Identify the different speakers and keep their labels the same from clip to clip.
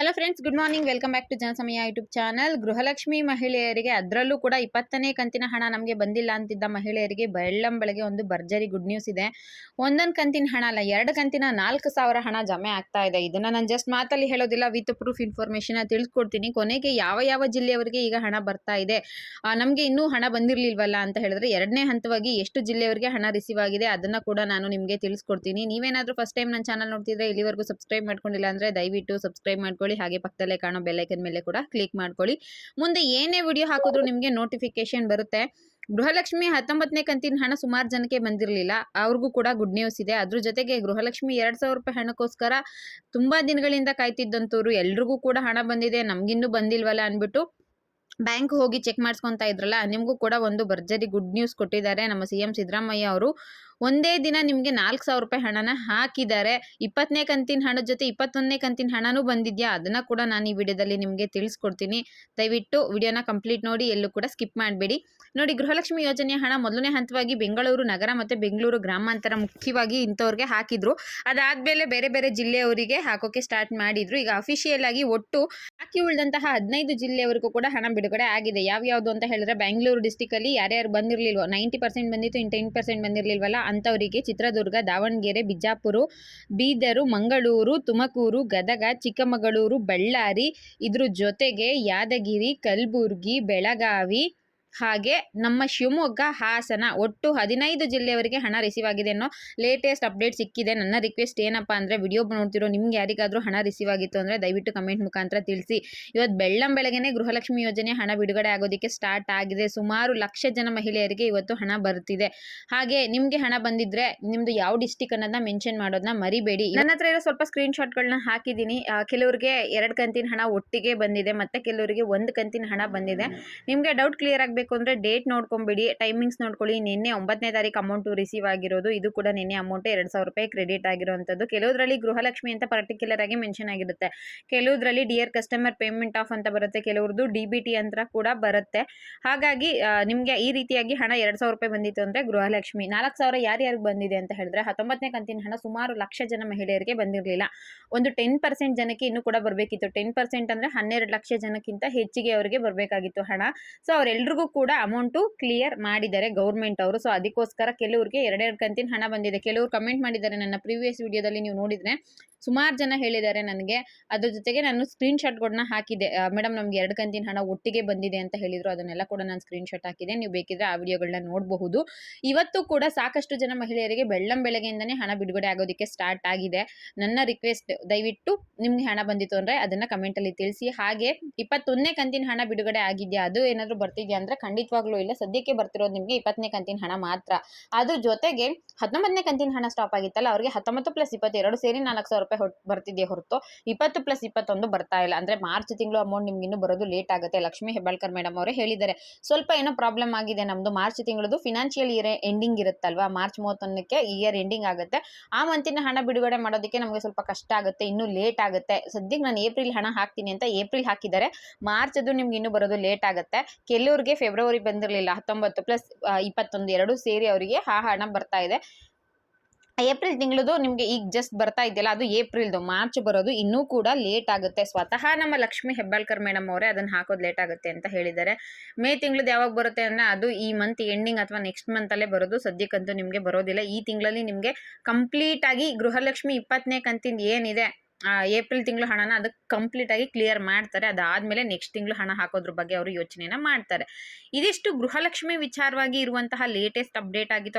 Speaker 1: Hello friends, good morning. Welcome back to Janasamaya YouTube channel. Gruhalakshmi ಮಹಿಳೆಯರಿಗೆ, ಅದರಲ್ಲೂ ಕೂಡ 20ನೇ ಕಂತಿನ ಹಣ ನಮಗೆ ಬಂದಿಲ್ಲ ಅಂತಿದ್ದ ಮಹಿಳೆಯರಿಗೆ ಬೆಳ್ಳಂಬೆಳಗ್ಗೆ ಒಂದು ಭರ್ಜರಿ ಗುಡ್ ನ್ಯೂಸ್ ಇದೆ. ಒಂದೊಂದು ಕಂತಿನ ಹಣ ಅಲ್ಲ, 2 ಕಂತಿನ 4,000 ಹಣ ಜಮೆ ಆಗ್ತಾ ಇದೆ. ಇದನ್ನ ನಾನು ಜಸ್ಟ್ ಮಾತಲ್ಲಿ ಹೇಳೋದಿಲ್ಲ, ವಿತ್ ಪ್ರೂಫ್ ಇನ್ಫಾರ್ಮೇಶನ್ ತಿಳಿಸ್ಕೊಡ್ತೀನಿ. ಕೊನೆಗೆ ಯಾವ ಯಾವ ಜಿಲ್ಲೆಯವರಿಗೆ ಈಗ ಹಣ ಬರ್ತಾ ಇದೆ, ನಮಗೆ ಇನ್ನೂ ಹಣ ಬಂದಿರಲಿಲ್ವಲ್ಲ ಅಂತ ಹೇಳಿದ್ರೆ, 2ನೇ ಹಂತವಾಗಿ ಎಷ್ಟು ಜಿಲ್ಲೆಯವರಿಗೆ ಹಣ ರಿಸೀವ್ ಆಗಿದೆ ಅದನ್ನ ಕೂಡ ನಾನು ನಿಮಗೆ ತಿಳಿಸ್ಕೊಡ್ತೀನಿ. ನೀವೇನಾದ್ರೂ ಫಸ್ಟ್ ಟೈಮ್ ನನ್ನ ಚಾನಲ್ ನೋಡ್ತಿದ್ರೆ, ಇಲ್ಲಿವರೆಗೂ ಸಬ್ಸ್ಕ್ರೈಬ್ ಮಾಡ್ಕೊಂಡಿಲ್ಲ ಅಂದ್ರೆ ದಯವಿಟ್ಟು ಸಬ್ಸ್ಕ್ರೈಬ್ ಮಾಡ್ಕೊಳ್ಳಿ. ಹಾಗೆ ಪಕ್ಕದಲ್ಲೇ ಕಾಣೋ ಬೆಲ್ ಐಕನ್ ಮೇಲೆ ಕೂಡ ಕ್ಲಿಕ್ ಮಾಡ್ಕೊಳ್ಳಿ. ಮುಂದೆ ಏನೇ ವಿಡಿಯೋ ಹಾಕಿದ್ರು ನಿಮಗೆ ನೋಟಿಫಿಕೇಶನ್ ಬರುತ್ತೆ. ಗೃಹಲಕ್ಷ್ಮಿ 19ನೇ ಕಂತಿನ ಹಣ ಸುಮಾರು ಜನಕ್ಕೆ ಬಂದಿರಲಿಲ್ಲ, ಅವ್ರಿಗೂ ಕೂಡ ಗುಡ್ ನ್ಯೂಸ್ ಇದೆ. ಅದ್ರ ಜೊತೆಗೆ ಗೃಹಲಕ್ಷ್ಮಿ 2,000 ರೂಪಾಯಿ ಹಣಕ್ಕೋಸ್ಕರ ತುಂಬಾ ದಿನಗಳಿಂದ ಕಾಯ್ತಿದ್ದಂತವ್ರು ಎಲ್ರಿಗೂ ಕೂಡ ಹಣ ಬಂದಿದೆ, ನಮ್ಗಿನ್ನೂ ಬಂದಿಲ್ವಲ್ಲ ಅಂದ್ಬಿಟ್ಟು ಬ್ಯಾಂಕ್ ಹೋಗಿ ಚೆಕ್ ಮಾಡಿಸ್ಕೊಂತ ಇದ್ರಲ್ಲ, ನಿಮಗೂ ಕೂಡ ಒಂದು ಭರ್ಜರಿ ಗುಡ್ ನ್ಯೂಸ್ ಕೊಟ್ಟಿದ್ದಾರೆ ನಮ್ಮ CM ಸಿದ್ದರಾಮಯ್ಯ ಅವರು. ಒಂದೇ ದಿನ ನಿಮಗೆ 4,000 ರೂಪಾಯಿ ಹಣನ ಹಾಕಿದ್ದಾರೆ. 20ನೇ ಕಂತಿನ ಹಣದ ಜೊತೆ 21ನೇ ಕಂತಿನ ಹಣನೂ ಬಂದಿದ್ಯಾ, ಅದನ್ನ ಕೂಡ ನಾನು ಈ ವಿಡಿಯೋದಲ್ಲಿ ನಿಮಗೆ ತಿಳಿಸ್ಕೊಡ್ತೀನಿ. ದಯವಿಟ್ಟು ವಿಡಿಯೋನ ಕಂಪ್ಲೀಟ್ ನೋಡಿ, ಎಲ್ಲೂ ಕೂಡ ಸ್ಕಿಪ್ ಮಾಡಬೇಡಿ. ನೋಡಿ, ಗೃಹಲಕ್ಷ್ಮಿ ಯೋಜನೆಯ ಹಣ ಮೊದಲನೇ ಹಂತವಾಗಿ ಬೆಂಗಳೂರು ನಗರ ಮತ್ತು ಬೆಂಗಳೂರು ಗ್ರಾಮಾಂತರ ಮುಖ್ಯವಾಗಿ ಇಂಥವ್ರಿಗೆ ಹಾಕಿದ್ರು. ಅದಾದಮೇಲೆ ಬೇರೆ ಬೇರೆ ಜಿಲ್ಲೆಯವರಿಗೆ ಹಾಕೋಕೆ ಸ್ಟಾರ್ಟ್ ಮಾಡಿದ್ರು. ಈಗ ಅಫಿಷಿಯಲ್ ಆಗಿ ಒಟ್ಟು ಬಾಕಿ ಉಳಿದಂತಹ 15 ಜಿಲ್ಲೆಯವರೆಗೂ ಕೂಡ ಹಣ ಬಿಡುಗಡೆ ಆಗಿದೆ. ಯಾವ್ಯಾವುದು ಅಂತ ಹೇಳಿದ್ರೆ, ಬೆಂಗಳೂರು ಡಿಸ್ಟಿಕ್ ಅಲ್ಲಿ ಯಾರ್ಯಾರು ಬಂದಿರಲಿಲ್ವೋ, 90% ಬಂದಿತ್ತು, ಇನ್ನು 10% ಬಂದಿರಲಿಲ್ವಲ್ಲ ಅಂಥವರಿಗೆ ಚಿತ್ರದುರ್ಗ, ದಾವಣಗೆರೆ, ಬಿಜಾಪುರ, ಬೀದರು, ಮಂಗಳೂರು, ತುಮಕೂರು, ಗದಗ, ಚಿಕ್ಕಮಗಳೂರು, ಬಳ್ಳಾರಿ, ಇದ್ರ ಜೊತೆಗೆ ಯಾದಗಿರಿ, ಕಲಬುರ್ಗಿ, ಬೆಳಗಾವಿ, ಹಾಗೆ ನಮ್ಮ ಶಿವಮೊಗ್ಗ, ಹಾಸನ, ಒಟ್ಟು 15 ಜಿಲ್ಲೆಯವರಿಗೆ ಹಣ ರಿಸೀವ್ ಆಗಿದೆ ಅನ್ನೋ ಲೇಟೆಸ್ಟ್ ಅಪ್ಡೇಟ್ ಸಿಕ್ಕಿದೆ. ನನ್ನ ರಿಕ್ವೆಸ್ಟ್ ಏನಪ್ಪ ಅಂದರೆ, ವಿಡಿಯೋ ನೋಡ್ತಿರೋ ನಿಮ್ಗೆ ಯಾರಿಗಾದರೂ ಹಣ ರಿಸೀವ್ ಆಗಿತ್ತು ಅಂದರೆ ದಯವಿಟ್ಟು ಕಮೆಂಟ್ ಮುಖಾಂತರ ತಿಳಿಸಿ. ಇವತ್ತು ಬೆಳ್ಳಂಬೆಳಗ್ಗೆನೇ ಗೃಹಲಕ್ಷ್ಮಿ ಯೋಜನೆ ಹಣ ಬಿಡುಗಡೆ ಆಗೋದಕ್ಕೆ ಸ್ಟಾರ್ಟ್ ಆಗಿದೆ. ಸುಮಾರು ಲಕ್ಷ ಜನ ಮಹಿಳೆಯರಿಗೆ ಇವತ್ತು ಹಣ ಬರ್ತಿದೆ. ಹಾಗೆ ನಿಮಗೆ ಹಣ ಬಂದಿದ್ರೆ ನಿಮ್ಮದು ಯಾವ ಡಿಸ್ಟಿಕ್ ಅನ್ನೋದನ್ನ ಮೆನ್ಷನ್ ಮಾಡೋದನ್ನ ಮರಿಬೇಡಿ. ನನ್ನ ಹತ್ರ ಇರೋ ಸ್ವಲ್ಪ ಸ್ಕ್ರೀನ್ ಶಾಟ್ಗಳನ್ನ ಹಾಕಿದ್ದೀನಿ. ಕೆಲವರಿಗೆ 2 ಕಂತಿನ ಹಣ ಒಟ್ಟಿಗೆ ಬಂದಿದೆ, ಮತ್ತು ಕೆಲವರಿಗೆ 1 ಕಂತಿನ ಹಣ ಬಂದಿದೆ. ನಿಮಗೆ ಡೌಟ್ ಕ್ಲಿಯರ್ ಆಗಬೇಕು ಅಂದರೆ ಡೇಟ್ ನೋಡ್ಕೊಂಬಿಡಿ, ಟೈಮಿಂಗ್ಸ್ ನೋಡ್ಕೊಳ್ಳಿ. ನಿನ್ನೆ 9ನೇ ತಾರೀಕು ಅಮೌಂಟು ರಿಸೀವ್ ಆಗಿರೋದು. ಇದು ಕೂಡ ನಿನ್ನೆ ಅಮೌಂಟ್ 2,000 ರೂಪಾಯಿ ಕ್ರೆಡಿಟ್ ಆಗಿರುವಂಥದ್ದು. ಕೆಲವುದರಲ್ಲಿ ಗೃಹಲಕ್ಷ್ಮಿ ಅಂತ ಪರ್ಟಿಕ್ಯುಲರ್ ಆಗಿ ಮೆನ್ಷನ್ ಆಗಿರುತ್ತೆ, ಕೆಲವುದರಲ್ಲಿ ಡಿಯರ್ ಕಸ್ಟಮರ್ ಪೇಮೆಂಟ್ ಆಫ್ ಅಂತ ಬರುತ್ತೆ, ಕೆಲವ್ರದ್ದು DBT ಅಂತ ಕೂಡ ಬರುತ್ತೆ. ಹಾಗಾಗಿ ನಿಮಗೆ ಈ ರೀತಿಯಾಗಿ ಹಣ 2,000 ರೂಪಾಯಿ ಬಂದಿತ್ತು ಅಂದರೆ ಗೃಹಲಕ್ಷ್ಮಿ. 4,000 ಯಾರ್ಯಾರಿಗೆ ಬಂದಿದೆ ಅಂತ ಹೇಳಿದ್ರೆ, 19ನೇ ಕಂತಿನ ಹಣ ಸುಮಾರು ಲಕ್ಷ ಜನ ಮಹಿಳೆಯರಿಗೆ ಬಂದಿರಲಿಲ್ಲ. ಒಂದು 10% ಜನಕ್ಕೆ ಇನ್ನೂ ಕೂಡ ಬರಬೇಕಿತ್ತು. 10% ಅಂದರೆ 12 ಲಕ್ಷ ಜನಕ್ಕಿಂತ ಹೆಚ್ಚಿಗೆ ಅವರಿಗೆ ಬರಬೇಕಾಗಿತ್ತು ಹಣ. ಸೊ ಅವರೆಲ್ರಿಗೂ ಕೂಡ ಅಮೌಂಟು ಕ್ಲಿಯರ್ ಮಾಡಿದ್ದಾರೆ ಗೌರ್ಮೆಂಟ್ ಅವರು. ಸೊ ಅದಕ್ಕೋಸ್ಕರ ಕೆಲವ್ರಿಗೆ 2 ಕಂತಿನ ಹಣ ಬಂದಿದೆ. ಕೆಲವರು ಕಮೆಂಟ್ ಮಾಡಿದ್ದಾರೆ, ನನ್ನ ಪ್ರೀವಿಯಸ್ ವಿಡಿಯೋದಲ್ಲಿ ನೀವು ನೋಡಿದರೆ ಸುಮಾರು ಜನ ಹೇಳಿದ್ದಾರೆ ನನಗೆ. ಅದ್ರ ಜೊತೆಗೆ ನಾನು ಸ್ಕ್ರೀನ್ ಶಾಟ್ಗಳನ್ನ ಹಾಕಿದೆ, ಮೇಡಮ್ ನಮ್ಗೆ 2 ಕಂತಿನ ಹಣ ಒಟ್ಟಿಗೆ ಬಂದಿದೆ ಅಂತ ಹೇಳಿದ್ರು. ಅದನ್ನೆಲ್ಲ ಕೂಡ ನಾನು ಸ್ಕ್ರೀನ್ ಶಾಟ್ ಹಾಕಿದೆ, ನೀವು ಬೇಕಿದ್ರೆ ಆ ವಿಡಿಯೋಗಳನ್ನ ನೋಡಬಹುದು. ಇವತ್ತು ಕೂಡ ಸಾಕಷ್ಟು ಜನ ಮಹಿಳೆಯರಿಗೆ ಬೆಳ್ಳಂಬೆಳಗ್ಗೆಯಿಂದನೇ ಹಣ ಬಿಡುಗಡೆ ಆಗೋದಕ್ಕೆ ಸ್ಟಾರ್ಟ್ ಆಗಿದೆ. ನನ್ನ ರಿಕ್ವೆಸ್ಟ್, ದಯವಿಟ್ಟು ನಿಮ್ಗೆ ಹಣ ಬಂದಿತ್ತು ಅಂದರೆ ಅದನ್ನು ಕಮೆಂಟಲ್ಲಿ ತಿಳಿಸಿ. ಹಾಗೆ 21ನೇ ಕಂತಿನ ಹಣ ಬಿಡುಗಡೆ ಆಗಿದೆಯಾ, ಅದು ಏನಾದರೂ ಬರ್ತಿದೆಯಾ ಅಂದರೆ ಖಂಡಿತವಾಗ್ಲೂ ಇಲ್ಲ. ಸದ್ಯಕ್ಕೆ ಬರ್ತಿರೋದು ನಿಮಗೆ 20ನೇ ಕಂತಿನ ಹಣ ಮಾತ್ರ. ಅದ್ರ ಜೊತೆಗೆ 19ನೇ ಕಂತಿನ ಹಣ ಸ್ಟಾಪ್ ಆಗಿತ್ತಲ್ಲ, ಅವ್ರಿಗೆ 19 + 22 ಸೇರಿ 4,000 ರೂಪಾಯಿ ಬರ್ತಿದೆಯೇ ಹೊರತು 20 + 21 ಬರ್ತಾ ಇಲ್ಲ. ಅಂದರೆ ಮಾರ್ಚ್ ತಿಂಗಳು ಅಮೌಂಟ್ ನಿಮ್ಗೆ ಇನ್ನೂ ಬರೋದು ಲೇಟ್ ಆಗುತ್ತೆ. ಲಕ್ಷ್ಮೀ ಹೆಬ್ಬಾಳ್ಕರ್ ಮೇಡಮ್ ಅವರೇ ಹೇಳಿದ್ದಾರೆ, ಸ್ವಲ್ಪ ಏನೋ ಪ್ರಾಬ್ಲಮ್ ಆಗಿದೆ ನಮ್ಮದು. ಮಾರ್ಚ್ ತಿಂಗಳದು ಫಿನಾನ್ಷಿಯಲ್ ಇಯರ್ ಎಂಡಿಂಗ್ ಇರುತ್ತಲ್ವಾ, ಮಾರ್ಚ್ 31ಕ್ಕೆ ಇಯರ್ ಎಂಡಿಂಗ್ ಆಗುತ್ತೆ. ಆ ಮಂತಿನ ಹಣ ಬಿಡುಗಡೆ ಮಾಡೋದಕ್ಕೆ ನಮಗೆ ಸ್ವಲ್ಪ ಕಷ್ಟ ಆಗುತ್ತೆ, ಇನ್ನೂ ಲೇಟ್ ಆಗುತ್ತೆ. ಸದ್ಯಕ್ಕೆ ನಾನು ಏಪ್ರಿಲ್ ಹಣ ಹಾಕ್ತೀನಿ ಅಂತ ಏಪ್ರಿಲ್ ಹಾಕಿದ್ದಾರೆ, ಮಾರ್ಚ್ ಅದು ನಿಮ್ಗೆ ಇನ್ನೂ ಬರೋದು ಲೇಟ್ ಆಗುತ್ತೆ. ಕೆಲವ್ರಿಗೆ ಫೆಬ್ರವರಿ ಬಂದಿರಲಿಲ್ಲ, 19 + 21 ಎರಡೂ ಸೇರಿ ಅವರಿಗೆ ಆ ಹಣ ಬರ್ತಾ ಇದೆ. ಏಪ್ರಿಲ್ ತಿಂಗಳದು ನಿಮಗೆ ಈಗ ಜಸ್ಟ್ ಬರ್ತಾ ಇದೆಯಲ್ಲ, ಅದು ಏಪ್ರಿಲ್ದು. ಮಾರ್ಚ್ ಬರೋದು ಇನ್ನೂ ಕೂಡ ಲೇಟ್ ಆಗುತ್ತೆ. ಸ್ವತಃ ನಮ್ಮ ಲಕ್ಷ್ಮೀ ಹೆಬ್ಬಾಳ್ಕರ್ ಮೇಡಮ್ ಅವರೇ ಅದನ್ನು ಹಾಕೋದು ಲೇಟ್ ಆಗುತ್ತೆ ಅಂತ ಹೇಳಿದ್ದಾರೆ. ಮೇ ತಿಂಗಳದ್ದು ಯಾವಾಗ ಬರುತ್ತೆ ಅಂದರೆ ಅದು ಈ ಮಂತ್ ಎಂಡಿಂಗ್ ಅಥವಾ ನೆಕ್ಸ್ಟ್ ಮಂತಲ್ಲೇ ಬರೋದು. ಸದ್ಯಕ್ಕಂತೂ ನಿಮಗೆ ಬರೋದಿಲ್ಲ. ಈ ತಿಂಗಳಲ್ಲಿ ನಿಮಗೆ ಕಂಪ್ಲೀಟಾಗಿ ಗೃಹಲಕ್ಷ್ಮಿ 20ನೇ ಕಂತಿಂದ ಏನಿದೆ ಏಪ್ರಿಲ್ ತಿಂಗಳು ಹಣನ ಅದಕ್ಕೆ ಕಂಪ್ಲೀಟಾಗಿ ಕ್ಲಿಯರ್ ಮಾಡ್ತಾರೆ. ಅದಾದಮೇಲೆ ನೆಕ್ಸ್ಟ್ ತಿಂಗಳು ಹಣ ಹಾಕೋದ್ರ ಬಗ್ಗೆ ಅವರು ಯೋಚನೆನ ಮಾಡ್ತಾರೆ. ಇದಿಷ್ಟು ಗೃಹಲಕ್ಷ್ಮಿ ವಿಚಾರವಾಗಿ ಇರುವಂತಹ ಲೇಟೆಸ್ಟ್ ಅಪ್ಡೇಟ್ ಆಗಿತ್ತು.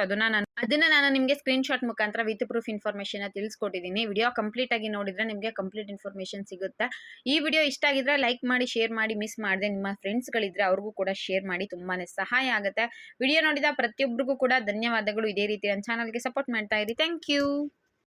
Speaker 1: ಅದನ್ನ ನಾನು ನಿಮಗೆ ಸ್ಕ್ರೀನ್ ಶಾಟ್ ಮುಖಾಂತರ ವಿತ್ ಪ್ರೂಫ್ ಇನ್ಫಾರ್ಮೇಷನ್ ತಿಳಿಸ್ಕೊಟ್ಟಿದ್ದೀನಿ. ವಿಡಿಯೋ ಕಂಪ್ಲೀಟ್ ಆಗಿ ನೋಡಿದ್ರೆ ನಿಮಗೆ ಕಂಪ್ಲೀಟ್ ಇನ್ಫಾರ್ಮೇಷನ್ ಸಿಗುತ್ತೆ. ಈ ವಿಡಿಯೋ ಇಷ್ಟ ಆಗಿದ್ರೆ ಲೈಕ್ ಮಾಡಿ, ಶೇರ್ ಮಾಡಿ, ಮಿಸ್ ಮಾಡದೆ ನಿಮ್ಮ ಫ್ರೆಂಡ್ಸ್ಗಳಿದ್ರೆ ಅವ್ರಿಗೂ ಕೂಡ ಶೇರ್ ಮಾಡಿ, ತುಂಬಾನೇ ಸಹಾಯ ಆಗುತ್ತೆ. ವಿಡಿಯೋ ನೋಡಿದ ಪ್ರತಿಯೊಬ್ಬರಿಗೂ ಕೂಡ ಧನ್ಯವಾದಗಳು. ಇದೇ ರೀತಿ ನನ್ನ ಚಾನಲ್ಗೆ ಸಪೋರ್ಟ್ ಮಾಡ್ತಾ ಇರಿ. Thank you.